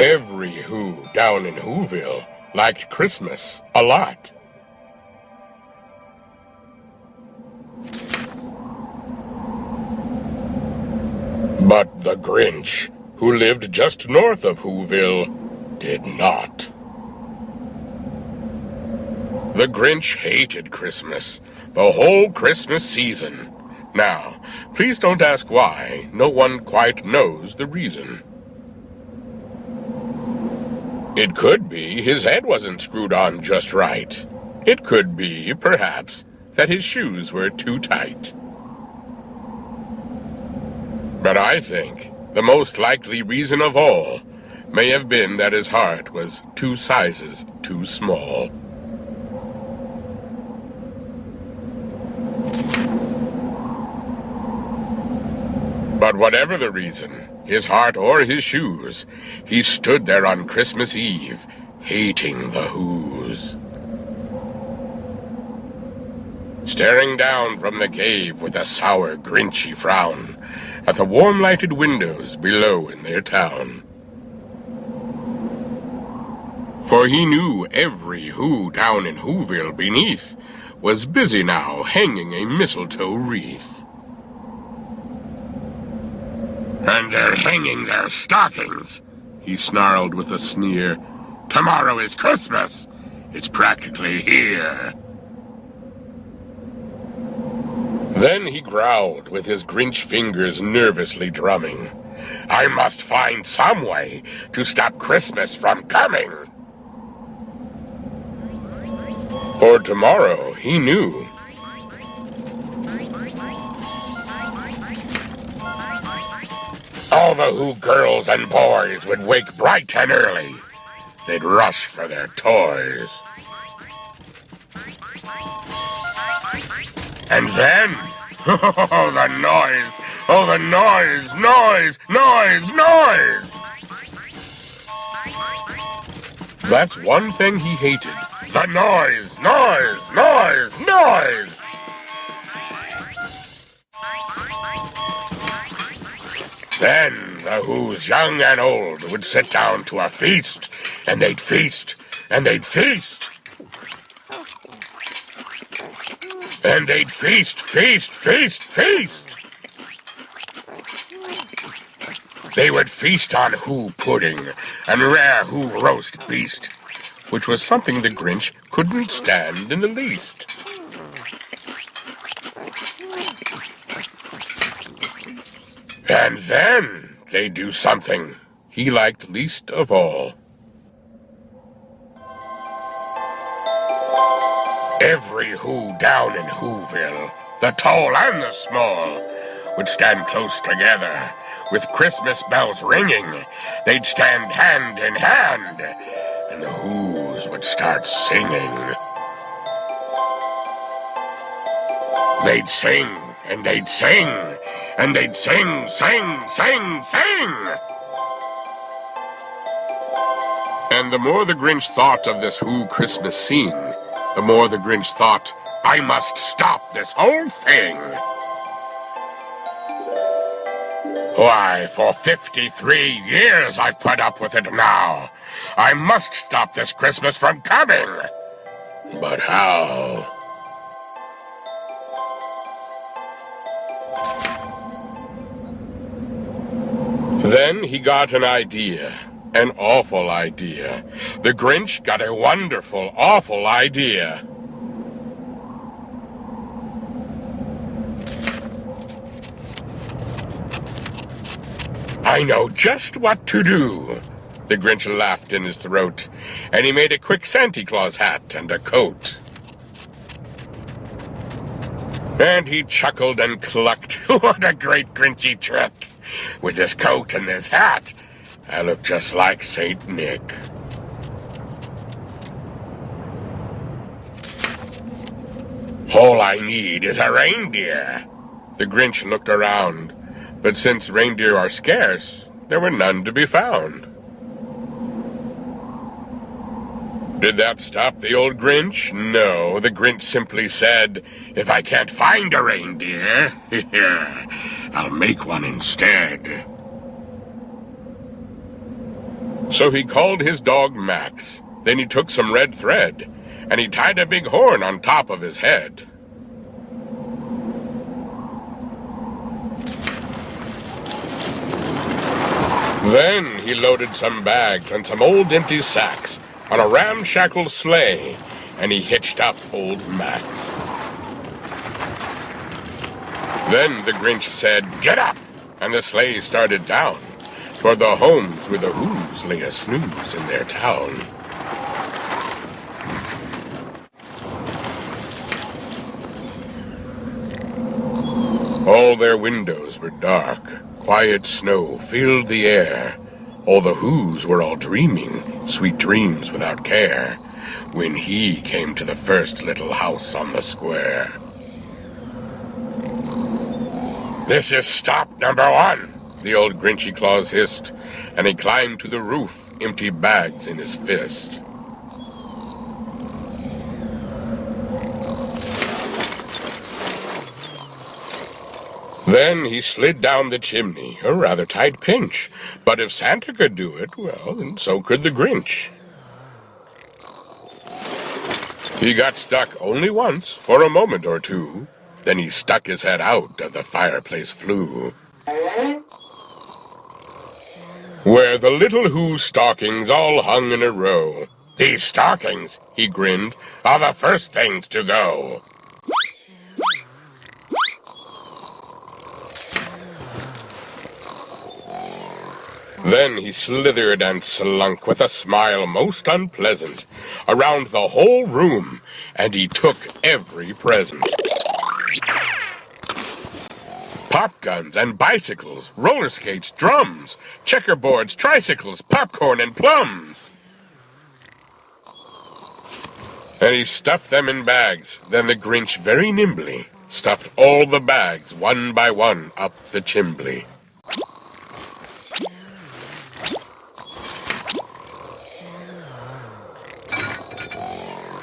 Every Who down in Whoville liked Christmas a lot. But the Grinch, who lived just north of Whoville, did not. The Grinch hated Christmas, the whole Christmas season. Now, please don't ask why. No one quite knows the reason. It could be his head wasn't screwed on just right. It could be, perhaps, that his shoes were too tight. But I think the most likely reason of all may have been that his heart was 2 sizes too small. But whatever the reason, his heart or his shoes, he stood there on Christmas Eve, hating the Whos. Staring down from the cave with a sour, Grinchy frown at the warm-lighted windows below in their town. For he knew every Who down in Whoville beneath was busy now hanging a mistletoe wreath. "And they're hanging their stockings," he snarled with a sneer. "Tomorrow is Christmas. It's practically here." Then he growled with his Grinch fingers nervously drumming. "I must find some way to stop Christmas from coming." For tomorrow, he knew, all the Who girls and boys would wake bright and early. They'd rush for their toys. And then, oh, the noise! Oh, the noise! Noise! Noise! Noise! That's one thing he hated. The noise! Noise! Noise! Noise! Then the Whos, young and old, would sit down to a feast, and they'd feast, and they'd feast. And they'd feast, feast, feast, feast. They would feast on Who pudding and rare Who roast beast, which was something the Grinch couldn't stand in the least. And then they'd do something he liked least of all. Every Who down in Whoville, the tall and the small, would stand close together. With Christmas bells ringing, they'd stand hand in hand, and the Whos would start singing. They'd sing, and they'd sing, and they'd sing, sing, sing, sing. And the more the Grinch thought of this Who Christmas scene, the more the Grinch thought, I must stop this whole thing. Why, for 53 years I've put up with it now. I must stop this Christmas from coming. But how? Then he got an idea. An awful idea. The Grinch got a wonderful, awful idea. I know just what to do. The Grinch laughed in his throat, and he made a quick Santa Claus hat and a coat. And he chuckled and clucked. What a great Grinchy trick! With this coat and this hat, I look just like Saint Nick. All I need is a reindeer. The Grinch looked around, but since reindeer are scarce, there were none to be found. Did that stop the old Grinch? No, the Grinch simply said, if I can't find a reindeer, I'll make one instead. So he called his dog Max. Then he took some red thread, and he tied a big horn on top of his head. Then he loaded some bags and some old empty sacks on a ramshackle sleigh, and he hitched up old Max. Then the Grinch said, "Get up!" and the sleigh started down toward the homes where the Who's lay a snooze in their town. All their windows were dark. Quiet snow filled the air. All the Who's were all dreaming sweet dreams without care when he came to the first little house on the square. "This is stop number 1, the old Grinchy Claus hissed, and he climbed to the roof, empty bags in his fist. Then he slid down the chimney, a rather tight pinch. But if Santa could do it, well, then so could the Grinch. He got stuck only once, for a moment or two. Then he stuck his head out of the fireplace flue, where the little Who's stockings all hung in a row. "These stockings," he grinned, "are the first things to go." Then he slithered and slunk with a smile most unpleasant around the whole room, and he took every present. Pop guns and bicycles, roller skates, drums, checkerboards, tricycles, popcorn, and plums. And he stuffed them in bags. Then the Grinch very nimbly stuffed all the bags one by one up the chimbley.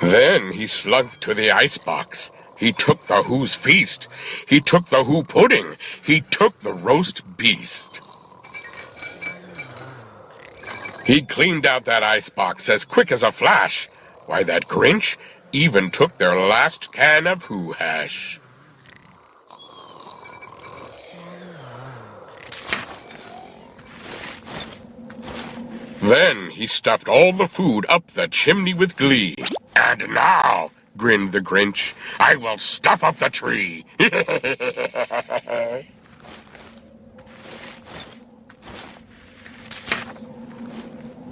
Then he slunk to the icebox. He took the Who's feast. He took the Who pudding. He took the roast beast. He cleaned out that icebox as quick as a flash. Why, that Grinch even took their last can of Who hash. Then he stuffed all the food up the chimney with glee. "And now," grinned the Grinch, "I will stuff up the tree."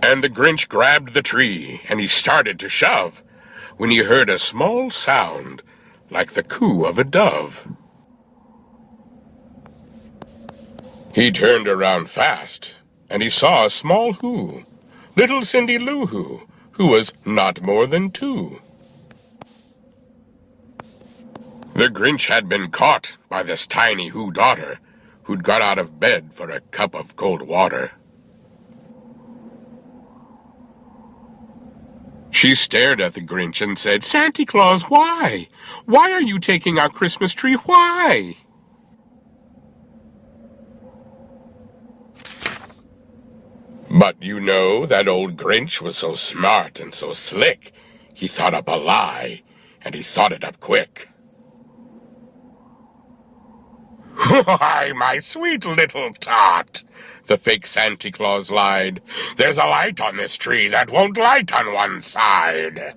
And the Grinch grabbed the tree, and he started to shove, when he heard a small sound like the coo of a dove. He turned around fast, and he saw a small Who, little Cindy Lou who was not more than 2. The Grinch had been caught by this tiny Who daughter, who'd got out of bed for a cup of cold water. She stared at the Grinch and said, "Santa Claus, why? Why are you taking our Christmas tree? Why?" But you know, that old Grinch was so smart and so slick, he thought up a lie, and he thought it up quick. "Why, my sweet little tot," the fake Santa Claus lied, "there's a light on this tree that won't light on one side.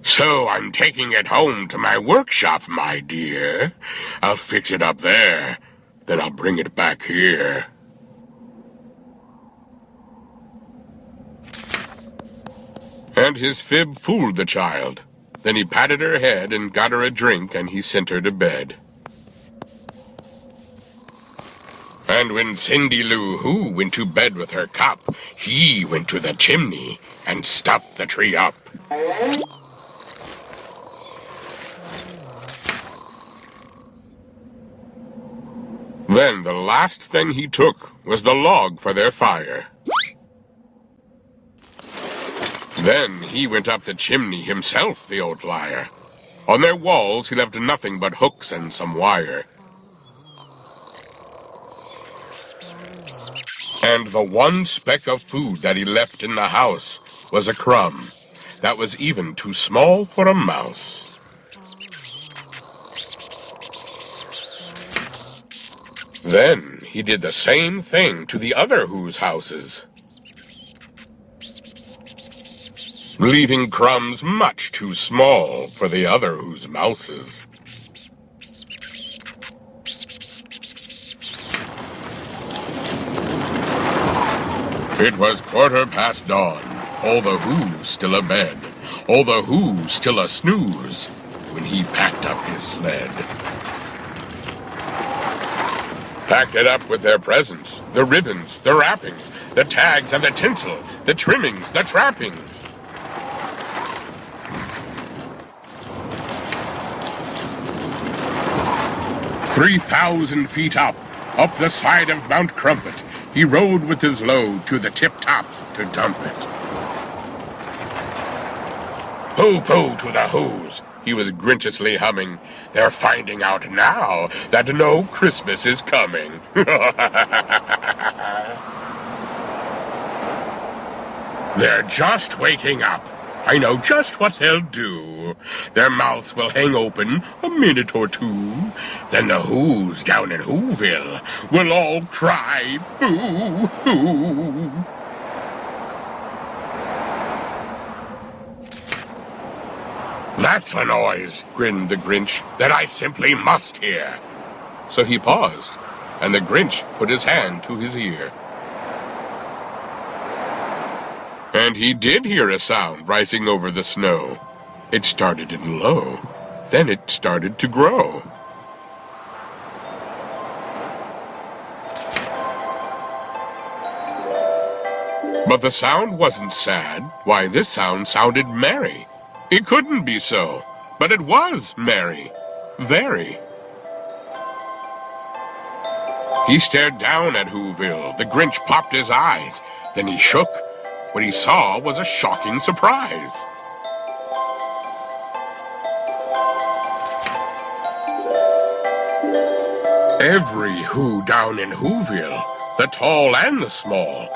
So I'm taking it home to my workshop, my dear. I'll fix it up there, then I'll bring it back here." And his fib fooled the child. Then he patted her head and got her a drink, and he sent her to bed. And when Cindy Lou Who went to bed with her cup, he went to the chimney and stuffed the tree up. Then the last thing he took was the log for their fire. Then he went up the chimney himself, the old liar. On their walls he left nothing but hooks and some wire. And the one speck of food that he left in the house was a crumb that was even too small for a mouse. Then he did the same thing to the other Who's houses, leaving crumbs much too small for the other Who's mouses. It was 1/4 dawn, all the Who's still abed, all the Who's still a snooze, when he packed up his sled. Packed it up with their presents, the ribbons, the wrappings, the tags and the tinsel, the trimmings, the trappings. "3,000 feet up the side of Mount Crumpet, he rode with his load to the tip-top to dump it. Pooh-pooh to the Who's, he was grinchiously humming. They're finding out now that no Christmas is coming. They're just waking up. I know just what they'll do. Their mouths will hang open a minute or two. Then the Who's down in Whoville will all cry boo-hoo. That's a noise, grinned the Grinch, that I simply must hear. So he paused, and the Grinch put his hand to his ear. And he did hear a sound rising over the snow. It started in low, then it started to grow. But the sound wasn't sad. Why, this sound sounded merry. It couldn't be so, but it was merry, very. He stared down at Whoville. The Grinch popped his eyes. Then he shook. What he saw was a shocking surprise. Every Who down in Whoville, the tall and the small,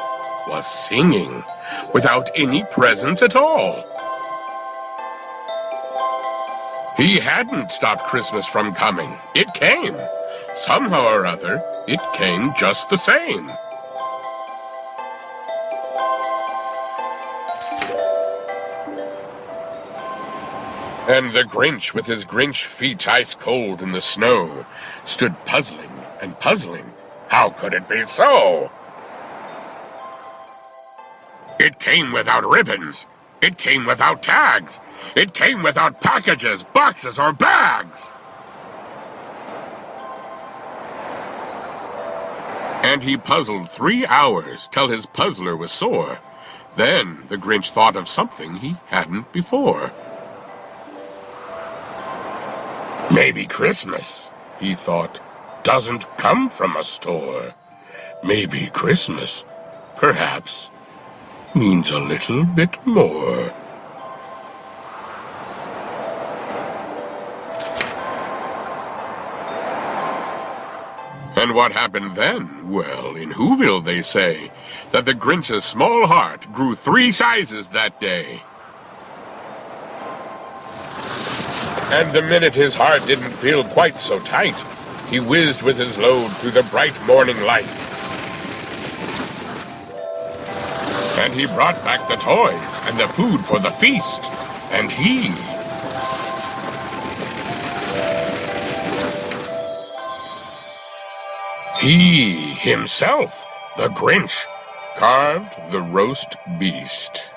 was singing without any presents at all. He hadn't stopped Christmas from coming. It came. Somehow or other, it came just the same. And the Grinch, with his Grinch feet ice cold in the snow, stood puzzling and puzzling. How could it be so? It came without ribbons. It came without tags. It came without packages, boxes, or bags. And he puzzled 3 hours till his puzzler was sore. Then the Grinch thought of something he hadn't before. Maybe Christmas, he thought, doesn't come from a store. Maybe Christmas, perhaps, means a little bit more. And what happened then? Well, in Whoville they say that the Grinch's small heart grew 3 sizes that day. And the minute his heart didn't feel quite so tight, he whizzed with his load through the bright morning light. And he brought back the toys and the food for the feast, and he himself, the Grinch, carved the roast beast.